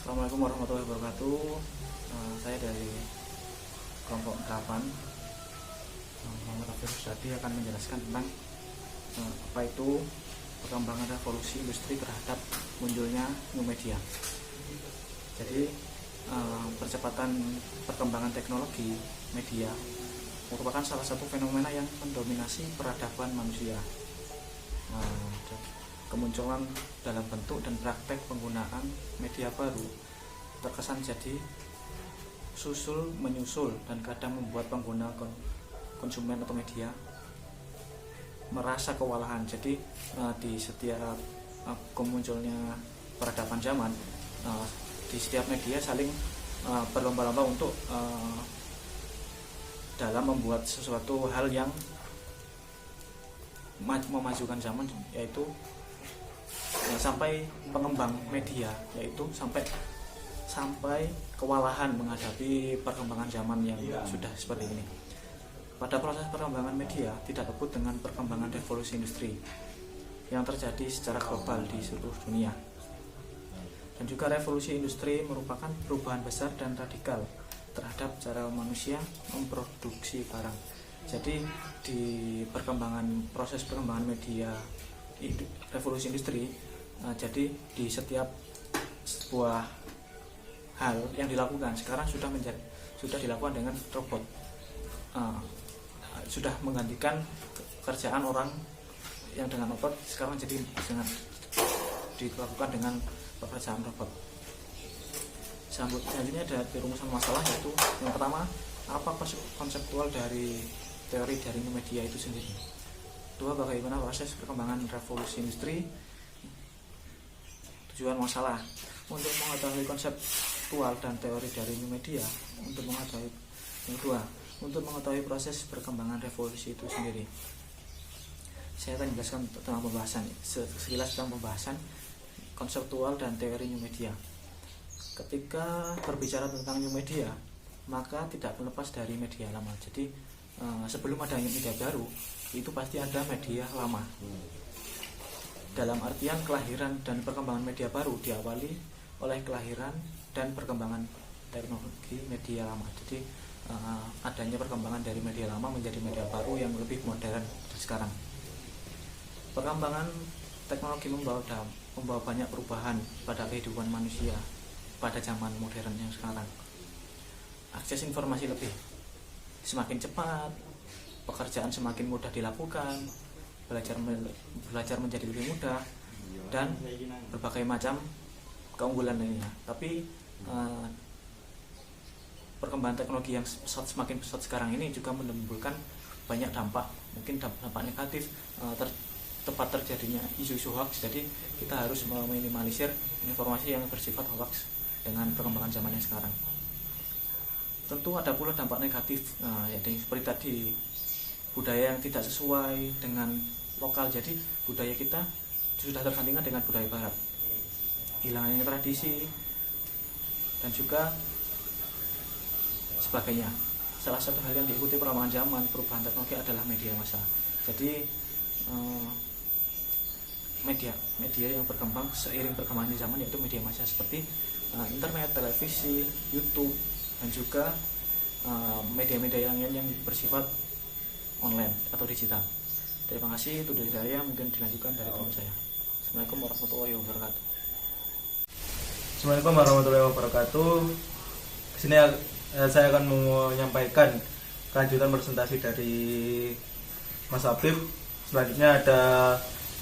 Assalamualaikum warahmatullahi wabarakatuh. Saya dari kelompok 8 Muhammad Afif Rusadi akan menjelaskan tentang apa itu perkembangan revolusi industri terhadap munculnya new media. Jadi percepatan perkembangan teknologi media merupakan salah satu fenomena yang mendominasi peradaban manusia. Kemunculan dalam bentuk dan praktek penggunaan media baru terkesan jadi susul menyusul dan kadang membuat pengguna konsumen atau media merasa kewalahan. Jadi di setiap kemunculnya peradaban zaman, di setiap media saling berlomba-lomba untuk dalam membuat sesuatu hal yang memajukan zaman, yaitu sampai pengembang media yaitu sampai kewalahan menghadapi perkembangan zaman yang sudah seperti ini. Pada proses perkembangan media tidak luput dengan perkembangan revolusi industri yang terjadi secara global di seluruh dunia. Dan juga revolusi industri merupakan perubahan besar dan radikal terhadap cara manusia memproduksi barang. Jadi di proses perkembangan media revolusi industri, jadi di setiap sebuah hal yang dilakukan sekarang sudah dilakukan dengan robot, sudah menggantikan kerjaan orang yang dengan robot, sekarang jadi dilakukan dengan pekerjaan robot. Selanjutnya ada rumusan masalah, yaitu yang pertama, apa konseptual dari teori dari new media itu sendiri. Kedua, bagaimana proses perkembangan revolusi industri. Tujuan masalah, untuk mengetahui konseptual dan teori dari new media, untuk mengetahui yang kedua, untuk mengetahui proses perkembangan revolusi itu sendiri. Saya akan menjelaskan tentang pembahasan sekilas tentang pembahasan konseptual dan teori new media. Ketika berbicara tentang new media, maka tidak melepas dari media lama. Jadi sebelum adanya media baru, itu pasti ada media lama. Dalam artian kelahiran dan perkembangan media baru diawali oleh kelahiran dan perkembangan teknologi media lama. Jadi adanya perkembangan dari media lama menjadi media baru yang lebih modern dari sekarang. Perkembangan teknologi membawa banyak perubahan pada kehidupan manusia pada zaman modern yang sekarang. Akses informasi semakin cepat, pekerjaan semakin mudah dilakukan, belajar menjadi lebih mudah, dan berbagai macam keunggulan lainnya. Tapi perkembangan teknologi yang semakin pesat sekarang ini juga menimbulkan banyak dampak, mungkin dampak negatif, tepat terjadinya isu-isu hoax. Jadi kita harus meminimalisir informasi yang bersifat hoax dengan perkembangan zaman yang sekarang. Tentu ada pula dampak negatif, yaitu seperti tadi, budaya yang tidak sesuai dengan lokal. Jadi budaya kita sudah tergantikan dengan budaya barat, hilangnya tradisi dan juga sebagainya. Salah satu hal yang diikuti perkembangan zaman, perubahan teknologi adalah media massa. Jadi media yang berkembang seiring perkembangan zaman, yaitu media massa seperti internet, televisi, YouTube, dan juga media-media yang bersifat online atau digital. Terima kasih, itu dari saya. Mungkin dilanjutkan dari teman saya. Assalamualaikum warahmatullahi wabarakatuh. Assalamualaikum warahmatullahi wabarakatuh. Di sini saya akan menyampaikan kelanjutan presentasi dari Mas Afif. Selanjutnya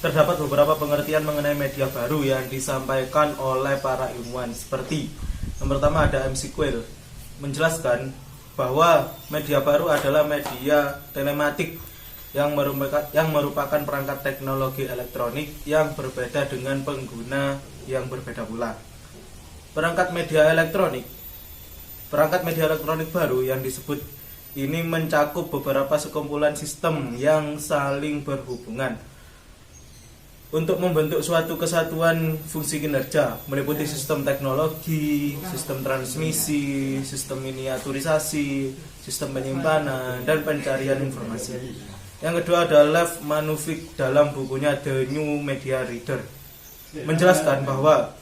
terdapat beberapa pengertian mengenai media baru yang disampaikan oleh para ilmuwan, seperti yang pertama ada MC Quayle menjelaskan bahwa media baru adalah media telematik yang merupakan perangkat teknologi elektronik yang berbeda dengan pengguna yang berbeda pula. Perangkat media elektronik baru yang disebut ini mencakup beberapa sekumpulan sistem yang saling berhubungan untuk membentuk suatu kesatuan fungsi kinerja, meliputi sistem teknologi, sistem transmisi, sistem miniaturisasi, sistem penyimpanan, dan pencarian informasi. Yang kedua adalah Lev Manuvik dalam bukunya The New Media Reader menjelaskan bahwa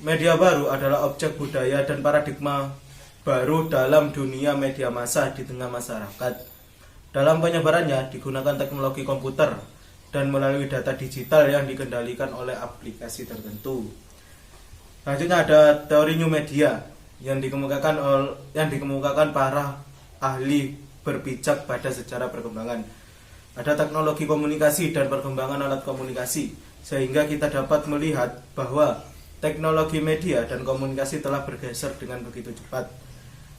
Media baru adalah objek budaya dan paradigma baru dalam dunia media massa di tengah masyarakat. Dalam penyebarannya digunakan teknologi komputer dan melalui data digital yang dikendalikan oleh aplikasi tertentu. Selanjutnya ada teori new media yang dikemukakan para ahli berpijak pada sejarah perkembangan. Ada teknologi komunikasi dan perkembangan alat komunikasi, sehingga kita dapat melihat bahwa teknologi media dan komunikasi telah bergeser dengan begitu cepat.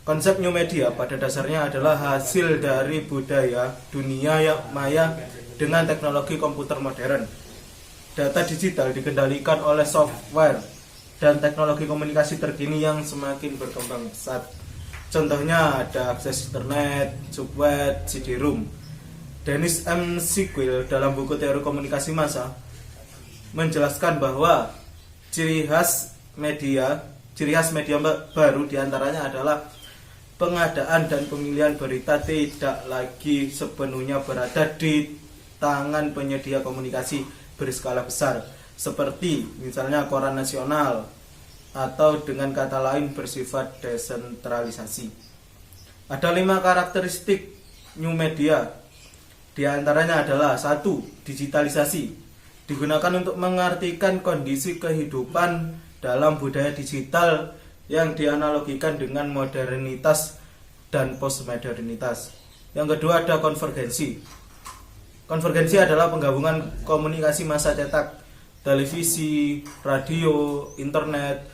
Konsep new media pada dasarnya adalah hasil dari budaya dunia yang maya dengan teknologi komputer modern. Data digital dikendalikan oleh software dan teknologi komunikasi terkini yang semakin berkembang pesat. Contohnya ada akses internet, subweb, CD-ROM. Dennis M. Siegel dalam buku Teori Komunikasi Massa menjelaskan bahwa ciri khas media baru diantaranya adalah pengadaan dan pemilihan berita tidak lagi sepenuhnya berada di tangan penyedia komunikasi berskala besar, seperti misalnya koran nasional, atau dengan kata lain bersifat desentralisasi. Ada 5 karakteristik new media. Di antaranya adalah 1. Digitalisasi. Digunakan untuk mengartikan kondisi kehidupan dalam budaya digital yang dianalogikan dengan modernitas dan postmodernitas. Yang kedua ada konvergensi. Konvergensi adalah penggabungan komunikasi massa cetak, televisi, radio, internet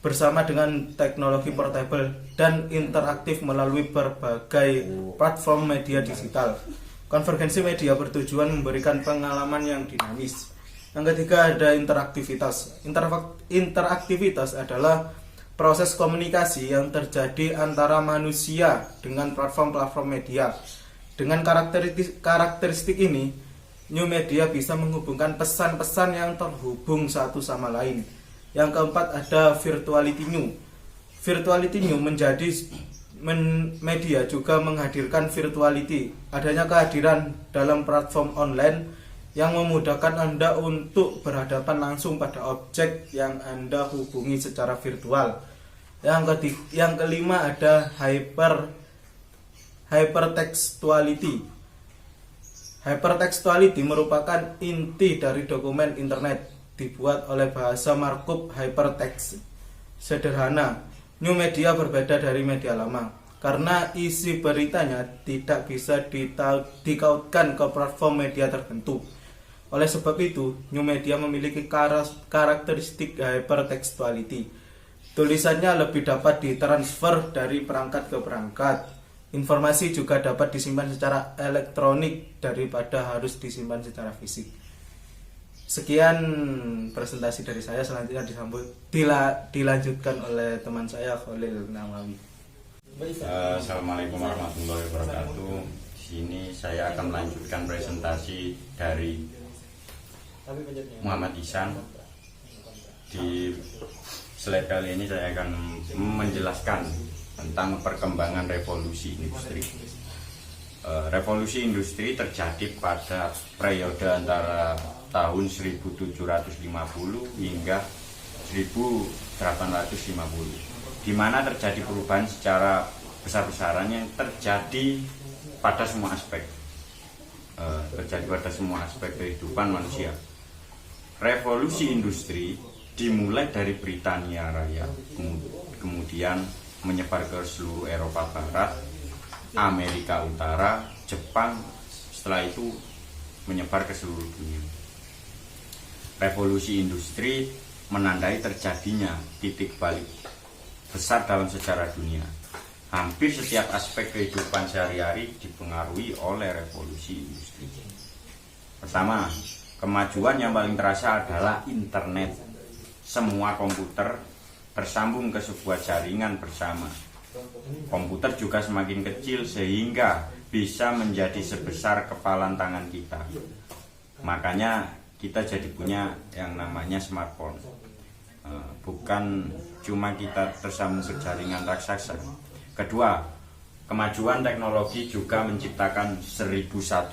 bersama dengan teknologi portable dan interaktif melalui berbagai platform media digital. Konvergensi media bertujuan memberikan pengalaman yang dinamis. Yang ketiga ada interaktivitas. Interaktivitas adalah proses komunikasi yang terjadi antara manusia dengan platform-platform media. Dengan karakteristik ini, new media bisa menghubungkan pesan-pesan yang terhubung satu sama lain. Yang keempat ada virtuality new. Virtuality new menjadi media juga menghadirkan virtuality. Adanya kehadiran dalam platform online yang memudahkan Anda untuk berhadapan langsung pada objek yang Anda hubungi secara virtual. Yang kelima ada hypertextuality. Hypertextuality merupakan inti dari dokumen internet dibuat oleh bahasa markup hypertext. Sederhana, new media berbeda dari media lama karena isi beritanya tidak bisa dikaitkan ke platform media tertentu. Oleh sebab itu, new media memiliki karakteristik hypertextuality. Tulisannya lebih dapat ditransfer dari perangkat ke perangkat. Informasi juga dapat disimpan secara elektronik daripada harus disimpan secara fisik. Sekian presentasi dari saya, selanjutnya dilanjutkan oleh teman saya Khalil Nawawi. Assalamualaikum warahmatullahi wabarakatuh. Di sini saya akan melanjutkan presentasi dari Muhammad Ihsan. Di slide kali ini saya akan menjelaskan tentang perkembangan revolusi industri. Revolusi industri terjadi pada periode antara tahun 1750 hingga 1850, di mana terjadi perubahan secara besar-besaran yang terjadi pada semua aspek kehidupan manusia. Revolusi industri dimulai dari Britania Raya, kemudian menyebar ke seluruh Eropa Barat, Amerika Utara, Jepang, setelah itu menyebar ke seluruh dunia. Revolusi industri menandai terjadinya titik balik besar dalam sejarah dunia. Hampir setiap aspek kehidupan sehari-hari dipengaruhi oleh revolusi industri. Pertama, kemajuan yang paling terasa adalah internet. Semua komputer tersambung ke sebuah jaringan bersama. Komputer juga semakin kecil sehingga bisa menjadi sebesar kepalan tangan kita. Makanya kita jadi punya yang namanya smartphone. Bukan cuma kita tersambung ke jaringan raksasa. Kedua, kemajuan teknologi juga menciptakan 1001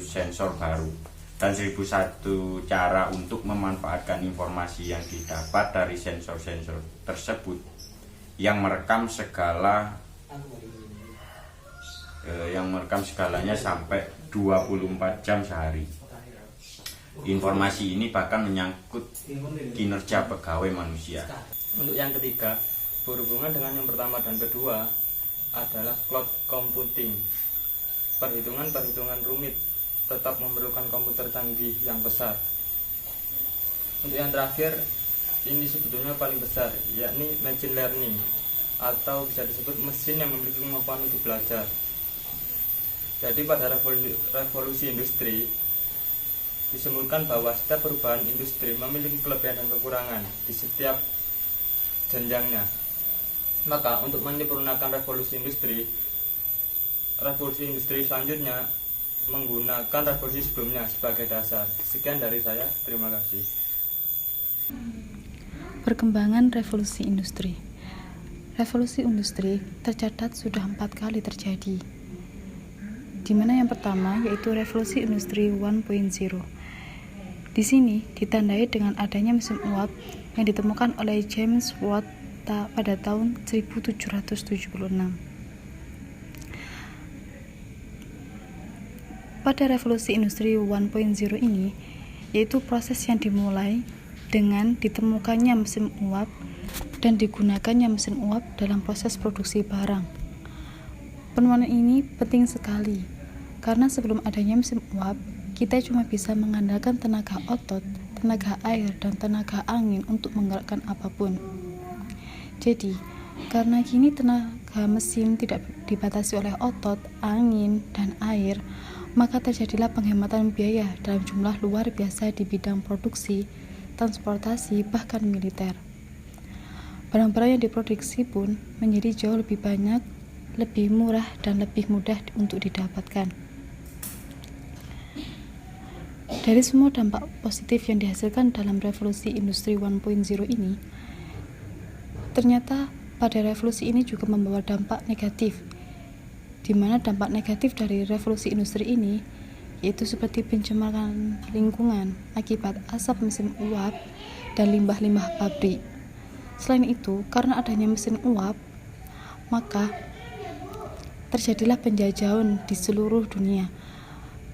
sensor baru. dan 1001 cara untuk memanfaatkan informasi yang didapat dari sensor-sensor tersebut yang merekam segalanya sampai 24 jam sehari. Informasi ini bahkan menyangkut kinerja pegawai manusia. Untuk yang ketiga, berhubungan dengan yang pertama dan kedua adalah cloud computing. Perhitungan rumit tetap memerlukan komputer canggih yang besar. Untuk yang terakhir, ini sebetulnya paling besar, yakni machine learning, atau bisa disebut mesin yang memiliki kemampuan untuk belajar. Jadi pada revolusi industri disebutkan bahwa setiap perubahan industri memiliki kelebihan dan kekurangan di setiap jenjangnya. Maka untuk menyempurnakan revolusi industri selanjutnya menggunakan revolusi sebelumnya sebagai dasar. Sekian dari saya, terima kasih. Perkembangan revolusi industri. Revolusi industri tercatat sudah 4 kali terjadi, di mana yang pertama yaitu revolusi industri 1.0. Di sini ditandai dengan adanya mesin uap yang ditemukan oleh James Watt pada tahun 1776. Pada revolusi industri 1.0 ini, yaitu proses yang dimulai dengan ditemukannya mesin uap dan digunakannya mesin uap dalam proses produksi barang. Penemuan ini penting sekali, karena sebelum adanya mesin uap, kita cuma bisa mengandalkan tenaga otot, tenaga air, dan tenaga angin untuk menggerakkan apapun. Jadi, karena kini tenaga mesin tidak dibatasi oleh otot, angin, dan air, maka terjadilah penghematan biaya dalam jumlah luar biasa di bidang produksi, transportasi, bahkan militer. Barang-barang yang diproduksi pun menjadi jauh lebih banyak, lebih murah, dan lebih mudah untuk didapatkan. Dari semua dampak positif yang dihasilkan dalam revolusi industri 1.0 ini, ternyata pada revolusi ini juga membawa dampak negatif, di mana dampak negatif dari revolusi industri ini yaitu seperti pencemaran lingkungan akibat asap mesin uap dan limbah-limbah pabrik. Selain itu, karena adanya mesin uap, maka terjadilah penjajahan di seluruh dunia,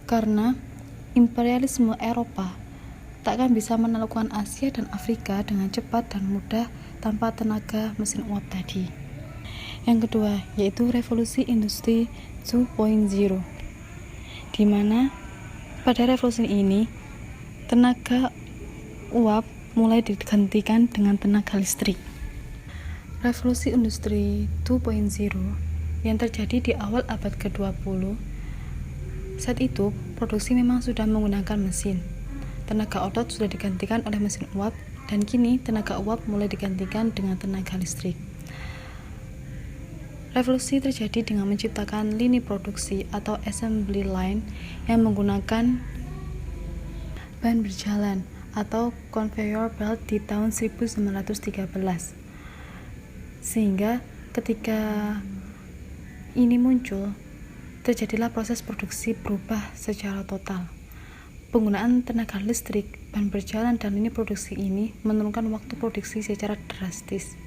karena imperialisme Eropa takkan bisa menaklukkan Asia dan Afrika dengan cepat dan mudah tanpa tenaga mesin uap tadi. Yang kedua, yaitu revolusi industri 2.0, di mana pada revolusi ini tenaga uap mulai digantikan dengan tenaga listrik. Revolusi industri 2.0 yang terjadi di awal abad ke-20, saat itu produksi memang sudah menggunakan mesin. Tenaga otot sudah digantikan oleh mesin uap, dan kini tenaga uap mulai digantikan dengan tenaga listrik. Revolusi terjadi dengan menciptakan lini produksi atau assembly line yang menggunakan ban berjalan atau conveyor belt di tahun 1913. Sehingga ketika ini muncul, terjadilah proses produksi berubah secara total. Penggunaan tenaga listrik, ban berjalan, dan lini produksi ini menurunkan waktu produksi secara drastis.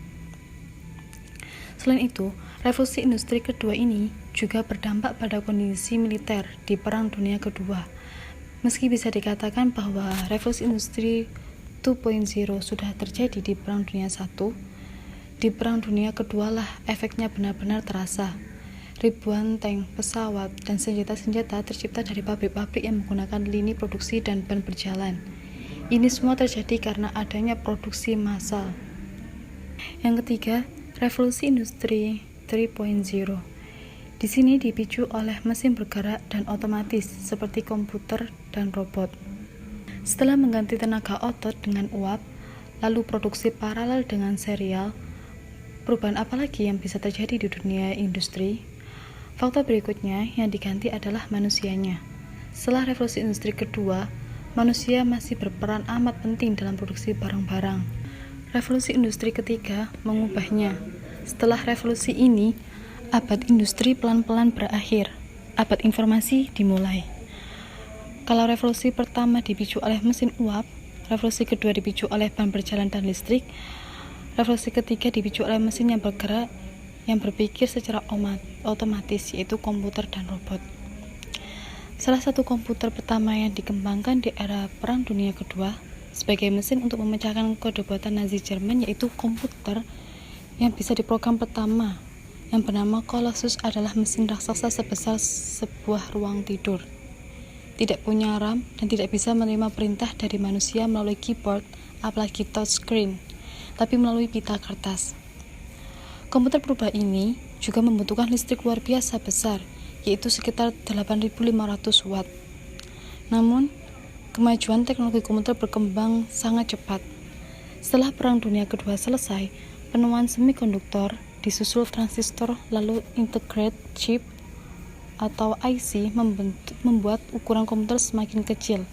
Selain itu, revolusi industri kedua ini juga berdampak pada kondisi militer di Perang Dunia Kedua. Meski bisa dikatakan bahwa revolusi industri 2.0 sudah terjadi di Perang Dunia I, di Perang Dunia Kedua lah efeknya benar-benar terasa. Ribuan tank, pesawat, dan senjata-senjata tercipta dari pabrik-pabrik yang menggunakan lini produksi dan ban berjalan. Ini semua terjadi karena adanya produksi massal. Yang ketiga, revolusi industri 3.0. Di sini dipicu oleh mesin bergerak dan otomatis seperti komputer dan robot. Setelah mengganti tenaga otot dengan uap, lalu produksi paralel dengan serial, perubahan apa lagi yang bisa terjadi di dunia industri? Fakta berikutnya yang diganti adalah manusianya. Setelah revolusi industri kedua, manusia masih berperan amat penting dalam produksi barang-barang. Revolusi industri ketiga mengubahnya. Setelah revolusi ini, abad industri pelan-pelan berakhir. Abad informasi dimulai. Kalau revolusi pertama dipicu oleh mesin uap, revolusi kedua dipicu oleh ban berjalan dan listrik, revolusi ketiga dipicu oleh mesin yang bergerak, yang berpikir secara otomatis, yaitu komputer dan robot. Salah satu komputer pertama yang dikembangkan di era Perang Dunia Kedua sebagai mesin untuk memecahkan kode buatan Nazi Jerman, yaitu komputer yang bisa diprogram pertama yang bernama Colossus, adalah mesin raksasa sebesar sebuah ruang tidur. Tidak punya RAM dan tidak bisa menerima perintah dari manusia melalui keyboard, apalagi touchscreen, tapi melalui pita kertas. Komputer purba ini juga membutuhkan listrik luar biasa besar, yaitu sekitar 8.500 watt. Namun, kemajuan teknologi komputer berkembang sangat cepat. Setelah Perang Dunia Kedua selesai, penemuan semikonduktor, disusul transistor, lalu integrated chip atau IC membuat ukuran komputer semakin kecil.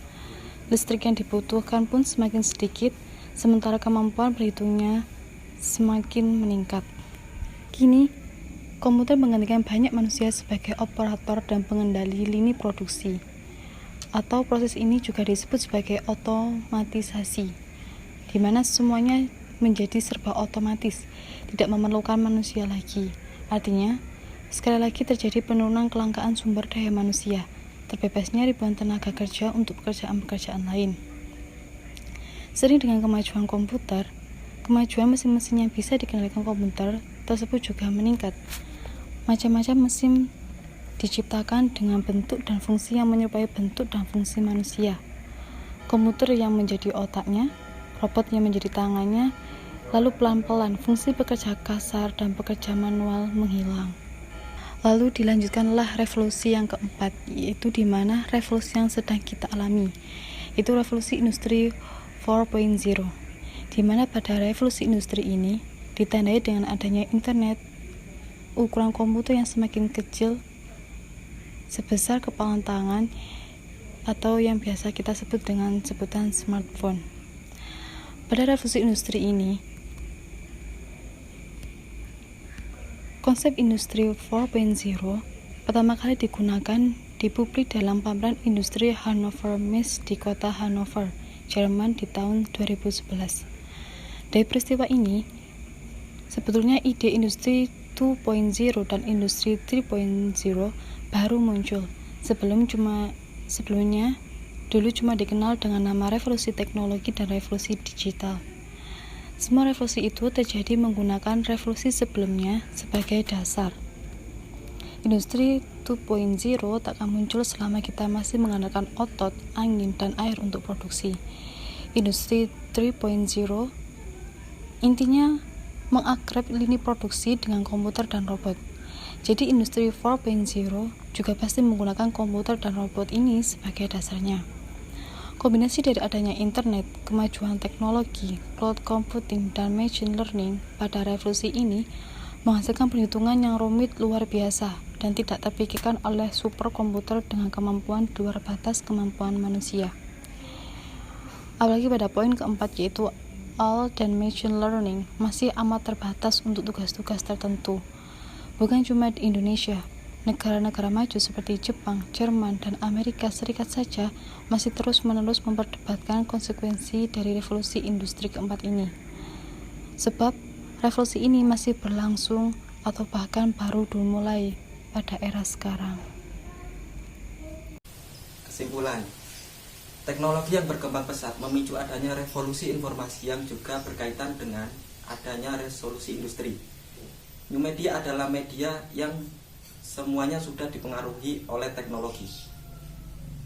Listrik yang dibutuhkan pun semakin sedikit, sementara kemampuan berhitungnya semakin meningkat. Kini, komputer menggantikan banyak manusia sebagai operator dan pengendali lini produksi, atau proses ini juga disebut sebagai otomatisasi, di mana semuanya menjadi serba otomatis, tidak memerlukan manusia lagi. Artinya, sekali lagi terjadi penurunan kelangkaan sumber daya manusia, terbebasnya ribuan tenaga kerja untuk pekerjaan-pekerjaan lain. Sering dengan kemajuan komputer, kemajuan mesin-mesin yang bisa dikendalikan komputer tersebut juga meningkat. Macam-macam mesin diciptakan dengan bentuk dan fungsi yang menyerupai bentuk dan fungsi manusia. Komputer yang menjadi otaknya, robot yang menjadi tangannya, lalu pelan-pelan fungsi pekerja kasar dan pekerja manual menghilang. Lalu dilanjutkanlah revolusi yang keempat, yaitu di mana revolusi yang sedang kita alami, yaitu revolusi industri 4.0, di mana pada revolusi industri ini ditandai dengan adanya internet, ukuran komputer yang semakin kecil sebesar kepalan tangan, atau yang biasa kita sebut dengan sebutan smartphone. Pada revolusi industri ini, konsep industri 4.0 pertama kali digunakan di publik dalam pameran industri Hannover Messe di kota Hannover, Jerman di tahun 2011. Dari peristiwa ini, sebetulnya ide industri 2.0 dan industri 3.0 baru muncul. Sebelumnya dulu cuma dikenal dengan nama revolusi teknologi dan revolusi digital. Semua revolusi itu terjadi menggunakan revolusi sebelumnya sebagai dasar. Industri 2.0 tak akan muncul selama kita masih mengandalkan otot, angin, dan air untuk produksi. Industri 3.0 intinya mengakrab lini produksi dengan komputer dan robot. Jadi industri 4.0 juga pasti menggunakan komputer dan robot ini sebagai dasarnya. Kombinasi dari adanya internet, kemajuan teknologi, cloud computing, dan machine learning pada revolusi ini menghasilkan perhitungan yang rumit luar biasa dan tidak terpikirkan oleh superkomputer dengan kemampuan di luar batas kemampuan manusia. Apalagi pada poin keempat, yaitu all dan machine learning masih amat terbatas untuk tugas-tugas tertentu. Bukan cuma di Indonesia, negara-negara maju seperti Jepang, Jerman, dan Amerika Serikat saja masih terus-menerus memperdebatkan konsekuensi dari revolusi industri keempat ini. Sebab revolusi ini masih berlangsung atau bahkan baru dimulai pada era sekarang. Kesimpulan, teknologi yang berkembang pesat memicu adanya revolusi informasi yang juga berkaitan dengan adanya revolusi industri. New media adalah media yang semuanya sudah dipengaruhi oleh teknologi.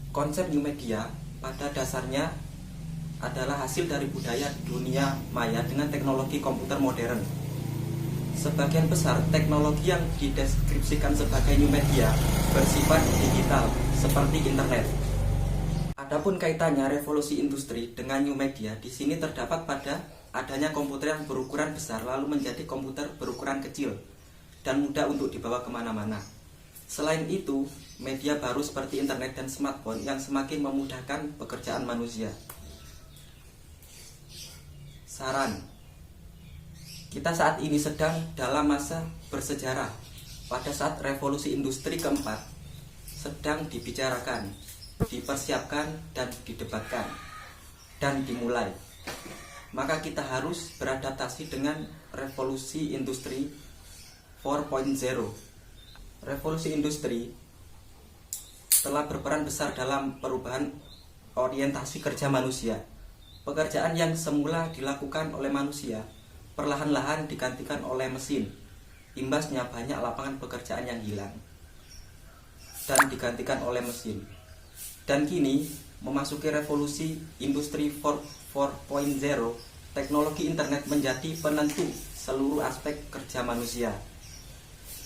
Konsep new media pada dasarnya adalah hasil dari budaya dunia maya dengan teknologi komputer modern. Sebagian besar teknologi yang dideskripsikan sebagai new media bersifat digital, seperti internet. Adapun kaitannya revolusi industri dengan new media di sini terdapat pada adanya komputer yang berukuran besar lalu menjadi komputer berukuran kecil dan mudah untuk dibawa kemana-mana. Selain itu, media baru seperti internet dan smartphone yang semakin memudahkan pekerjaan manusia. Saran, kita saat ini sedang dalam masa bersejarah pada saat revolusi industri keempat sedang dibicarakan. dipersiapkan dan didebatkan dan dimulai. Maka kita harus beradaptasi dengan revolusi industri 4.0. Revolusi industri telah berperan besar dalam perubahan orientasi kerja manusia. Pekerjaan yang semula dilakukan oleh manusia perlahan-lahan digantikan oleh mesin. Imbasnya banyak lapangan pekerjaan yang hilang dan digantikan oleh mesin. Dan kini memasuki revolusi industri 4.0, teknologi internet menjadi penentu seluruh aspek kerja manusia.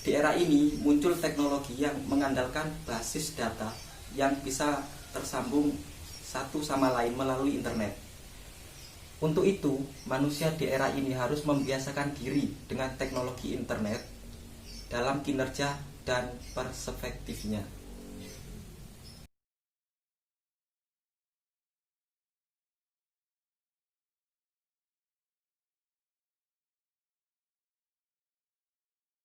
Di era ini muncul teknologi yang mengandalkan basis data yang bisa tersambung satu sama lain melalui internet. Untuk itu, manusia di era ini harus membiasakan diri dengan teknologi internet dalam kinerja dan perspektifnya.